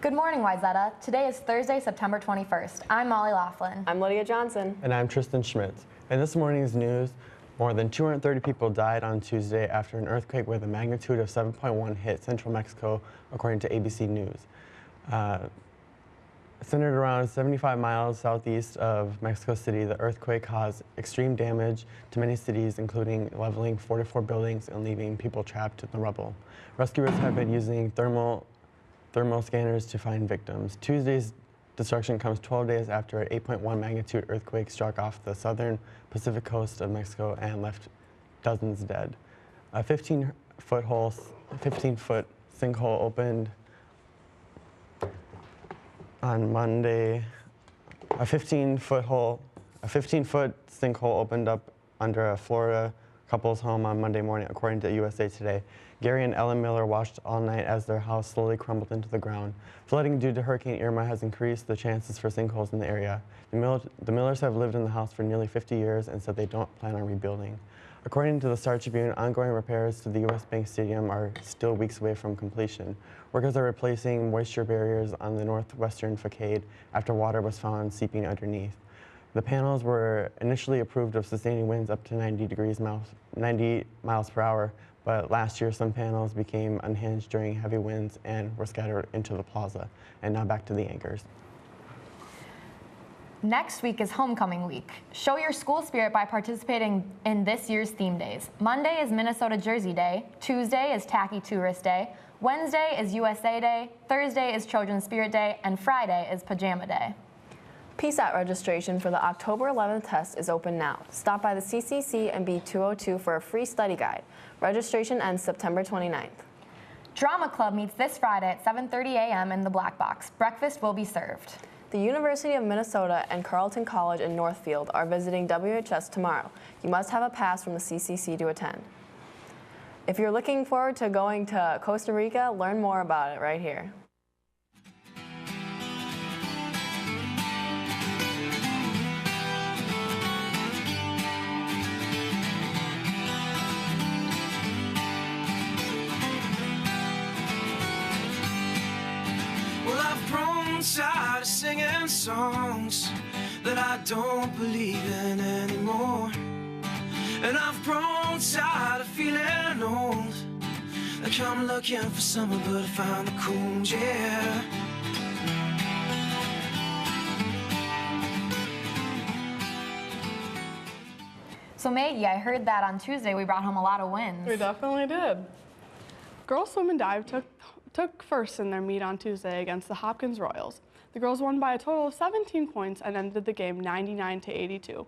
Good morning, Wyzetta. Today is Thursday, September 21st. I'm Molly Laughlin. I'm Lydia Johnson. And I'm Tristan Schmitz. In this morning's news, more than 230 people died on Tuesday after an earthquake with a magnitude of 7.1 hit central Mexico, according to ABC News. Centered around 75 miles southeast of Mexico City, the earthquake caused extreme damage to many cities, including leveling 44 buildings and leaving people trapped in the rubble. Rescuers have been using thermal scanners to find victims. Tuesday's destruction comes 12 days after an 8.1 magnitude earthquake struck off the southern Pacific coast of Mexico and left dozens dead. A 15-foot sinkhole opened on Monday. A 15-foot sinkhole opened up under a Florida couple's home on Monday morning, according to USA Today. Gary and Ellen Miller watched all night as their house slowly crumbled into the ground. Flooding due to Hurricane Irma has increased the chances for sinkholes in the area. The Millers have lived in the house for nearly 50 years and said they don't plan on rebuilding. According to the Star Tribune, ongoing repairs to the U.S. Bank Stadium are still weeks away from completion. Workers are replacing moisture barriers on the northwestern facade after water was found seeping underneath. The panels were initially approved of sustaining winds up to 90 miles per hour, but last year some panels became unhinged during heavy winds and were scattered into the plaza. And now back to the anchors. Next week is homecoming week. Show your school spirit by participating in this year's theme days. Monday is Minnesota Jersey Day, Tuesday is Tacky Tourist Day, Wednesday is USA Day, Thursday is Children's Spirit Day, and Friday is Pajama Day. PSAT registration for the October 11th test is open now. Stop by the CCC and B202 for a free study guide. Registration ends September 29th. Drama Club meets this Friday at 7:30 a.m. in the Black Box. Breakfast will be served. The University of Minnesota and Carleton College in Northfield are visiting WHS tomorrow. You must have a pass from the CCC to attend. If you're looking forward to going to Costa Rica, learn more about it right here. Tired of singing songs that I don't believe in anymore, and I've grown tired of feeling old, like I'm looking for summer but I found the cold, yeah. So Maggie, I heard that on Tuesday we brought home a lot of wins. We definitely did. Girls swim and dive took first in their meet on Tuesday against the Hopkins Royals. The girls won by a total of 17 points and ended the game 99-82.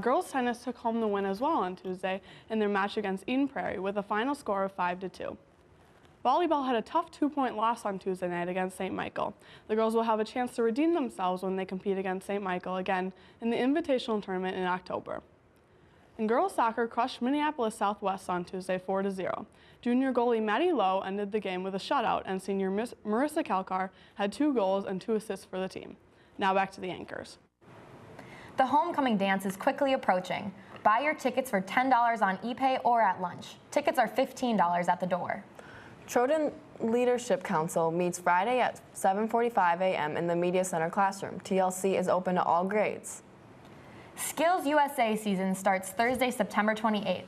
Girls tennis took home the win as well on Tuesday in their match against Eden Prairie with a final score of 5-2. Volleyball had a tough 2-point loss on Tuesday night against St. Michael. The girls will have a chance to redeem themselves when they compete against St. Michael again in the Invitational Tournament in October. And girls soccer crushed Minneapolis Southwest on Tuesday 4-0. Junior goalie Maddie Lowe ended the game with a shutout, and senior Marissa Kalkar had 2 goals and 2 assists for the team. Now back to the anchors. The homecoming dance is quickly approaching. Buy your tickets for $10 on ePay or at lunch. Tickets are $15 at the door. Trojan Leadership Council meets Friday at 7:45 a.m. in the Media Center classroom. TLC is open to all grades. Skills USA season starts Thursday, September 28th.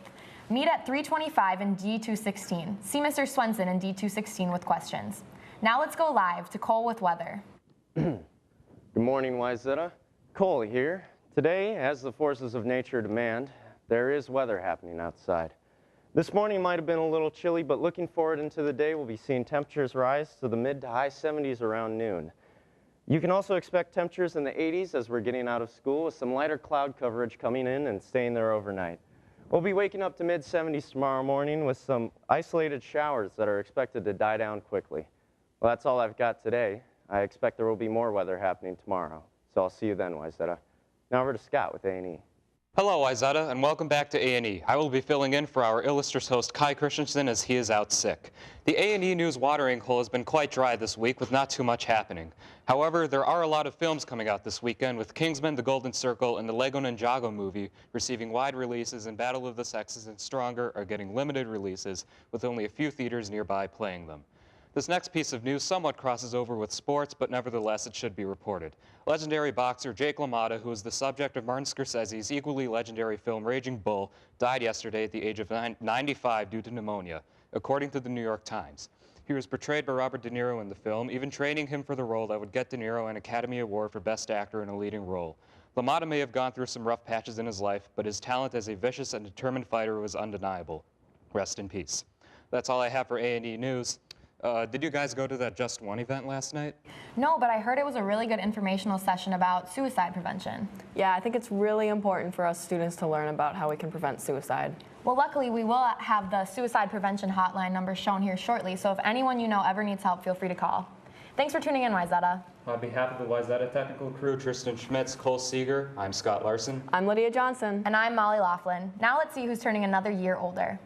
Meet at 325 in D216. See Mr. Swenson in D216 with questions. Now let's go live to Cole with weather. Good morning, Wyzetta. Cole here. Today, as the forces of nature demand, there is weather happening outside. This morning might have been a little chilly, but looking forward into the day, we'll be seeing temperatures rise to the mid to high 70s around noon. You can also expect temperatures in the 80s as we're getting out of school, with some lighter cloud coverage coming in and staying there overnight. We'll be waking up to mid-70s tomorrow morning with some isolated showers that are expected to die down quickly. Well, that's all I've got today. I expect there will be more weather happening tomorrow. So I'll see you then, Wyzetta. Now over to Scott with A&E. Hello, Wyzetta, and welcome back to A&E. I will be filling in for our illustrious host, Kai Christensen, as he is out sick. The A&E News watering hole has been quite dry this week with not too much happening. However, there are a lot of films coming out this weekend, with Kingsman, The Golden Circle, and the Lego Ninjago movie receiving wide releases, and Battle of the Sexes and Stronger are getting limited releases, with only a few theaters nearby playing them. This next piece of news somewhat crosses over with sports, but nevertheless it should be reported. Legendary boxer Jake LaMotta, who is the subject of Martin Scorsese's equally legendary film Raging Bull, died yesterday at the age of 95 due to pneumonia, according to the New York Times. He was portrayed by Robert De Niro in the film, even training him for the role that would get De Niro an Academy Award for Best Actor in a leading role. LaMotta may have gone through some rough patches in his life, but his talent as a vicious and determined fighter was undeniable. Rest in peace. That's all I have for A&E News. Did you guys go to that Just One event last night? No, but I heard it was a really good informational session about suicide prevention. Yeah, I think it's really important for us students to learn about how we can prevent suicide. Well, luckily, we will have the suicide prevention hotline number shown here shortly, so if anyone you know ever needs help, feel free to call. Thanks for tuning in, Wyzetta. On behalf of the Wyzetta technical crew, Tristan Schmitz, Cole Seeger, I'm Scott Larson. I'm Lydia Johnson. And I'm Molly Laughlin. Now let's see who's turning another year older.